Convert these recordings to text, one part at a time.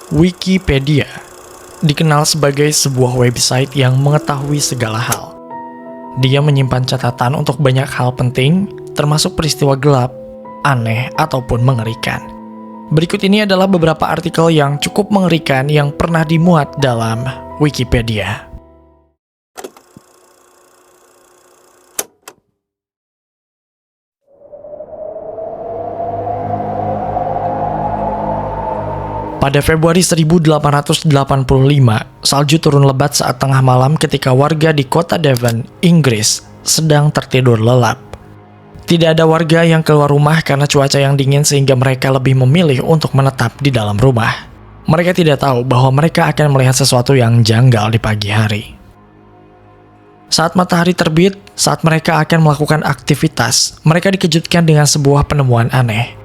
Wikipedia dikenal sebagai sebuah website yang mengetahui segala hal. Dia menyimpan catatan untuk banyak hal penting, termasuk peristiwa gelap, aneh, ataupun mengerikan. Berikut ini adalah beberapa artikel yang cukup mengerikan yang pernah dimuat dalam Wikipedia. Pada Februari 1885, salju turun lebat saat tengah malam ketika warga di kota Devon, Inggris, sedang tertidur lelap. Tidak ada warga yang keluar rumah karena cuaca yang dingin sehingga mereka lebih memilih untuk menetap di dalam rumah. Mereka tidak tahu bahwa mereka akan melihat sesuatu yang janggal di pagi hari. Saat matahari terbit, saat mereka akan melakukan aktivitas, mereka dikejutkan dengan sebuah penemuan aneh.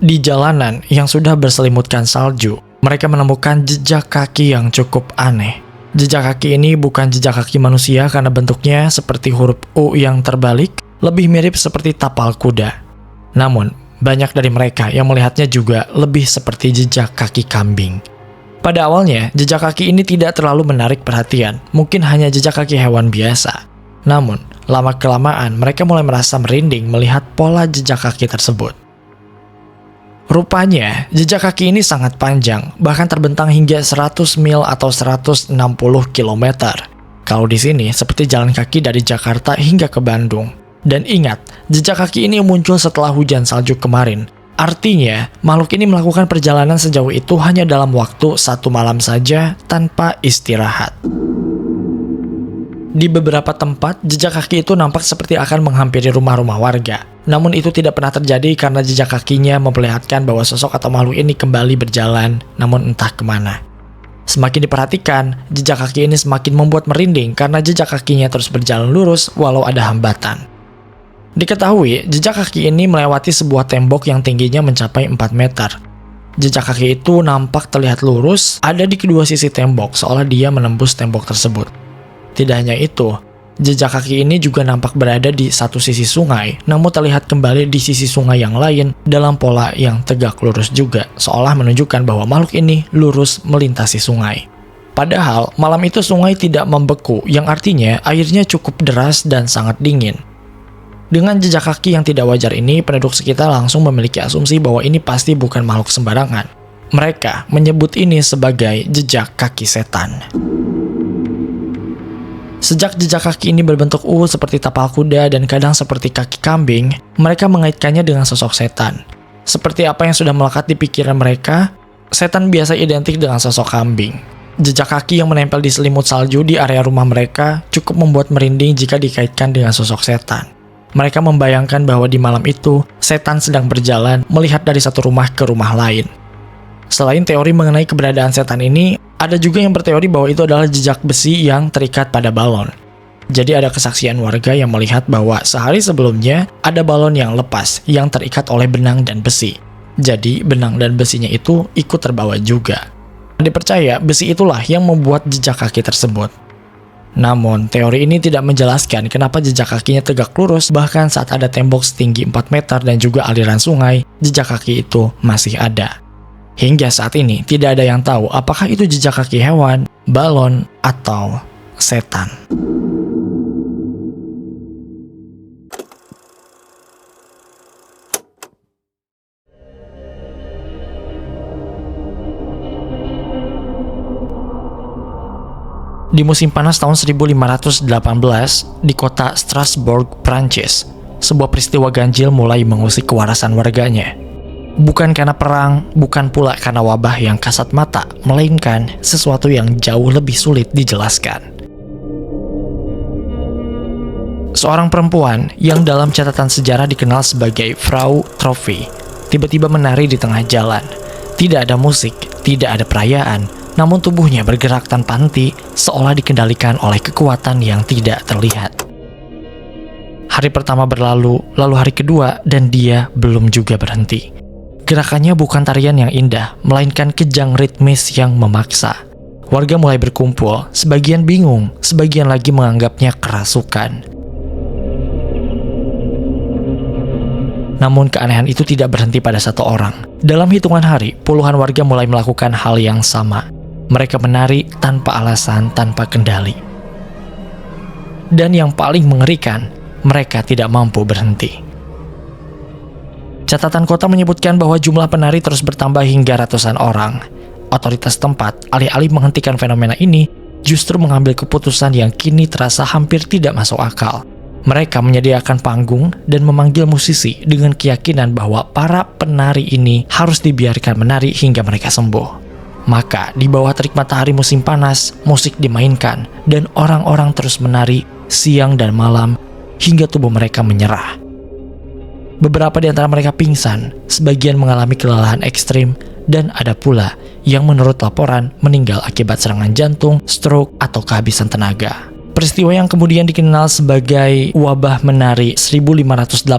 Di jalanan yang sudah berselimutkan salju, mereka menemukan jejak kaki yang cukup aneh. Jejak kaki ini bukan jejak kaki manusia karena bentuknya seperti huruf U yang terbalik, lebih mirip seperti tapal kuda. Namun, banyak dari mereka yang melihatnya juga lebih seperti jejak kaki kambing. Pada awalnya, jejak kaki ini tidak terlalu menarik perhatian, mungkin hanya jejak kaki hewan biasa. Namun, lama-kelamaan mereka mulai merasa merinding melihat pola jejak kaki tersebut. Rupanya, jejak kaki ini sangat panjang, bahkan terbentang hingga 100 mil atau 160 km. Kalau di sini, seperti jalan kaki dari Jakarta hingga ke Bandung. Dan ingat, jejak kaki ini muncul setelah hujan salju kemarin. Artinya, makhluk ini melakukan perjalanan sejauh itu hanya dalam waktu 1 malam saja tanpa istirahat. Di beberapa tempat, jejak kaki itu nampak seperti akan menghampiri rumah-rumah warga. Namun itu tidak pernah terjadi karena jejak kakinya memperlihatkan bahwa sosok atau makhluk ini kembali berjalan, namun entah kemana. Semakin diperhatikan, jejak kaki ini semakin membuat merinding karena jejak kakinya terus berjalan lurus walau ada hambatan. Diketahui, jejak kaki ini melewati sebuah tembok yang tingginya mencapai 4 meter. Jejak kaki itu nampak terlihat lurus, ada di kedua sisi tembok seolah dia menembus tembok tersebut. Tidak hanya itu, jejak kaki ini juga nampak berada di satu sisi sungai, namun terlihat kembali di sisi sungai yang lain dalam pola yang tegak lurus juga, seolah menunjukkan bahwa makhluk ini lurus melintasi sungai. Padahal, malam itu sungai tidak membeku, yang artinya airnya cukup deras dan sangat dingin. Dengan jejak kaki yang tidak wajar ini, penduduk sekitar langsung memiliki asumsi bahwa ini pasti bukan makhluk sembarangan. Mereka menyebut ini sebagai jejak kaki setan. Sejak jejak kaki ini berbentuk U seperti tapal kuda dan kadang seperti kaki kambing, mereka mengaitkannya dengan sosok setan. Seperti apa yang sudah melekat di pikiran mereka, setan biasa identik dengan sosok kambing. Jejak kaki yang menempel di selimut salju di area rumah mereka cukup membuat merinding jika dikaitkan dengan sosok setan. Mereka membayangkan bahwa di malam itu, setan sedang berjalan melihat dari satu rumah ke rumah lain. Selain teori mengenai keberadaan setan ini, ada juga yang berteori bahwa itu adalah jejak besi yang terikat pada balon. Jadi ada kesaksian warga yang melihat bahwa sehari sebelumnya ada balon yang lepas yang terikat oleh benang dan besi. Jadi benang dan besinya itu ikut terbawa juga. Dipercaya besi itulah yang membuat jejak kaki tersebut. Namun teori ini tidak menjelaskan kenapa jejak kakinya tegak lurus bahkan saat ada tembok setinggi 4 meter dan juga aliran sungai, jejak kaki itu masih ada. Hingga saat ini, tidak ada yang tahu apakah itu jejak kaki hewan, balon, atau setan. Di musim panas tahun 1518, di kota Strasbourg, Prancis, sebuah peristiwa ganjil mulai mengusik kewarasan warganya. Bukan karena perang, bukan pula karena wabah yang kasat mata, melainkan sesuatu yang jauh lebih sulit dijelaskan. Seorang perempuan yang dalam catatan sejarah dikenal sebagai Frau Trophy, tiba-tiba menari di tengah jalan. Tidak ada musik, tidak ada perayaan, namun tubuhnya bergerak tanpa henti, seolah dikendalikan oleh kekuatan yang tidak terlihat. Hari pertama berlalu, lalu hari kedua, dan dia belum juga berhenti. Gerakannya bukan tarian yang indah, melainkan kejang ritmis yang memaksa. Warga mulai berkumpul, sebagian bingung, sebagian lagi menganggapnya kerasukan. Namun keanehan itu tidak berhenti pada satu orang. Dalam hitungan hari, puluhan warga mulai melakukan hal yang sama. Mereka menari tanpa alasan, tanpa kendali. Dan yang paling mengerikan, mereka tidak mampu berhenti. Catatan kota menyebutkan bahwa jumlah penari terus bertambah hingga ratusan orang. Otoritas tempat, alih-alih menghentikan fenomena ini, justru mengambil keputusan yang kini terasa hampir tidak masuk akal. Mereka menyediakan panggung dan memanggil musisi dengan keyakinan bahwa para penari ini harus dibiarkan menari hingga mereka sembuh. Maka, di bawah terik matahari musim panas, musik dimainkan dan orang-orang terus menari siang dan malam hingga tubuh mereka menyerah. Beberapa di antara mereka pingsan, sebagian mengalami kelelahan ekstrim, dan ada pula yang menurut laporan meninggal akibat serangan jantung, stroke, atau kehabisan tenaga. Peristiwa yang kemudian dikenal sebagai wabah menari 1518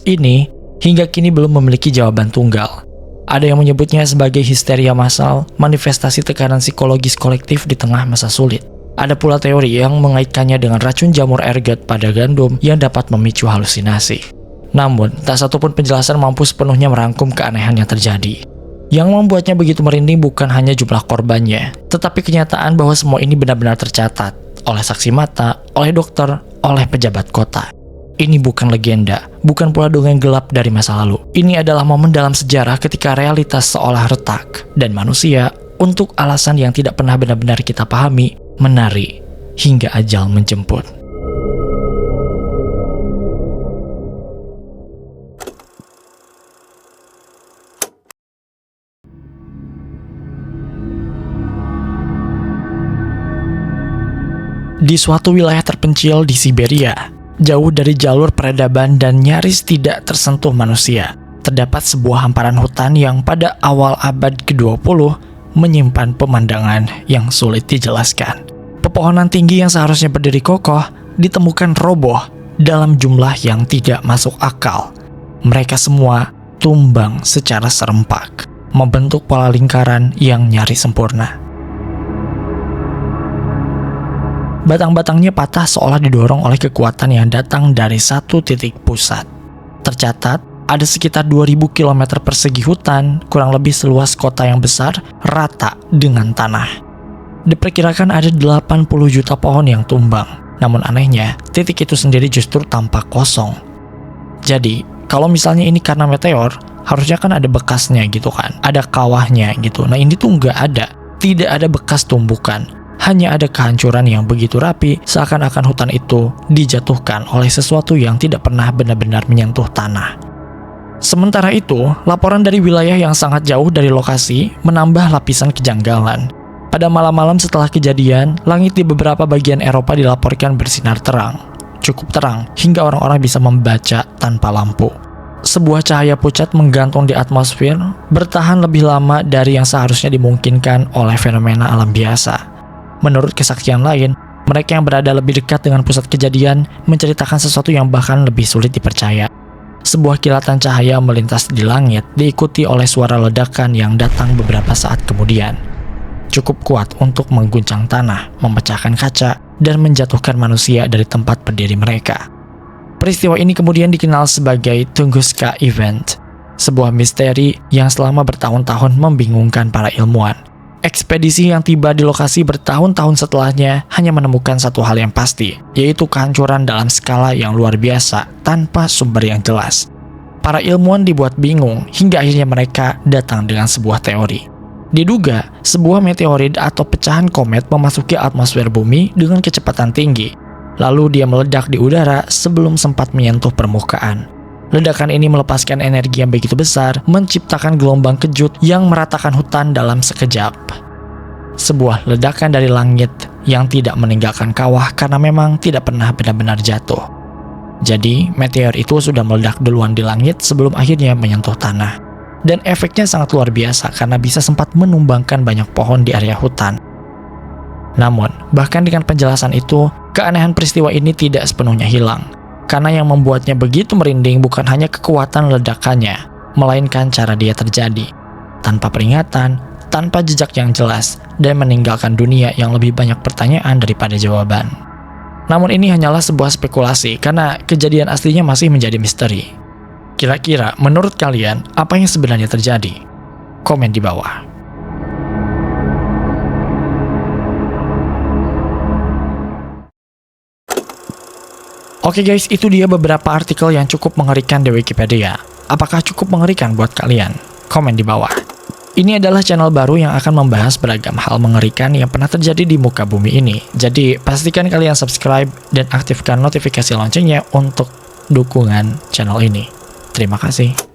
ini hingga kini belum memiliki jawaban tunggal. Ada yang menyebutnya sebagai histeria massal, manifestasi tekanan psikologis kolektif di tengah masa sulit. Ada pula teori yang mengaitkannya dengan racun jamur ergot pada gandum yang dapat memicu halusinasi. Namun, tak satupun penjelasan mampu sepenuhnya merangkum keanehan yang terjadi. Yang membuatnya begitu merinding bukan hanya jumlah korbannya, tetapi kenyataan bahwa semua ini benar-benar tercatat oleh saksi mata, oleh dokter, oleh pejabat kota. Ini bukan legenda, bukan pula dongeng gelap dari masa lalu. Ini adalah momen dalam sejarah ketika realitas seolah retak, dan manusia, untuk alasan yang tidak pernah benar-benar kita pahami, menari hingga ajal menjemput. Di suatu wilayah terpencil di Siberia, jauh dari jalur peradaban dan nyaris tidak tersentuh manusia, terdapat sebuah hamparan hutan yang pada awal abad ke-20 menyimpan pemandangan yang sulit dijelaskan. Pepohonan tinggi yang seharusnya berdiri kokoh ditemukan roboh dalam jumlah yang tidak masuk akal. Mereka semua tumbang secara serempak, membentuk pola lingkaran yang nyaris sempurna. Batang-batangnya patah seolah didorong oleh kekuatan yang datang dari satu titik pusat. Tercatat, ada sekitar 2000 km persegi hutan, kurang lebih seluas kota yang besar, rata dengan tanah. Diperkirakan ada 80 juta pohon yang tumbang. Namun anehnya, titik itu sendiri justru tampak kosong. Jadi, kalau misalnya ini karena meteor, harusnya kan ada bekasnya gitu kan, ada kawahnya gitu. Nah ini tuh nggak ada, tidak ada bekas tumbukan. Hanya ada kehancuran yang begitu rapi, seakan-akan hutan itu dijatuhkan oleh sesuatu yang tidak pernah benar-benar menyentuh tanah. Sementara itu, laporan dari wilayah yang sangat jauh dari lokasi menambah lapisan kejanggalan. Pada malam-malam setelah kejadian, langit di beberapa bagian Eropa dilaporkan bersinar terang. Cukup terang, hingga orang-orang bisa membaca tanpa lampu. Sebuah cahaya pucat menggantung di atmosfer, bertahan lebih lama dari yang seharusnya dimungkinkan oleh fenomena alam biasa. Menurut kesaksian lain, mereka yang berada lebih dekat dengan pusat kejadian menceritakan sesuatu yang bahkan lebih sulit dipercaya. Sebuah kilatan cahaya melintas di langit, diikuti oleh suara ledakan yang datang beberapa saat kemudian. Cukup kuat untuk mengguncang tanah, memecahkan kaca, dan menjatuhkan manusia dari tempat berdiri mereka. Peristiwa ini kemudian dikenal sebagai Tunguska Event, sebuah misteri yang selama bertahun-tahun membingungkan para ilmuwan. Ekspedisi yang tiba di lokasi bertahun-tahun setelahnya hanya menemukan satu hal yang pasti, yaitu kehancuran dalam skala yang luar biasa tanpa sumber yang jelas. Para ilmuwan dibuat bingung hingga akhirnya mereka datang dengan sebuah teori. Diduga, sebuah meteorit atau pecahan komet memasuki atmosfer bumi dengan kecepatan tinggi. Lalu dia meledak di udara sebelum sempat menyentuh permukaan. Ledakan ini melepaskan energi yang begitu besar, menciptakan gelombang kejut yang meratakan hutan dalam sekejap. Sebuah ledakan dari langit yang tidak meninggalkan kawah karena memang tidak pernah benar-benar jatuh. Jadi, meteor itu sudah meledak duluan di langit sebelum akhirnya menyentuh tanah. Dan efeknya sangat luar biasa karena bisa sempat menumbangkan banyak pohon di area hutan. Namun, bahkan dengan penjelasan itu, keanehan peristiwa ini tidak sepenuhnya hilang. Karena yang membuatnya begitu merinding bukan hanya kekuatan ledakannya, melainkan cara dia terjadi. Tanpa peringatan, tanpa jejak yang jelas, dan meninggalkan dunia yang lebih banyak pertanyaan daripada jawaban. Namun ini hanyalah sebuah spekulasi, karena kejadian aslinya masih menjadi misteri. Kira-kira menurut kalian apa yang sebenarnya terjadi? Komen di bawah. Oke guys, itu dia beberapa artikel yang cukup mengerikan di Wikipedia. Apakah cukup mengerikan buat kalian? Komen di bawah. Ini adalah channel baru yang akan membahas beragam hal mengerikan yang pernah terjadi di muka bumi ini. Jadi, pastikan kalian subscribe dan aktifkan notifikasi loncengnya untuk dukungan channel ini. Terima kasih.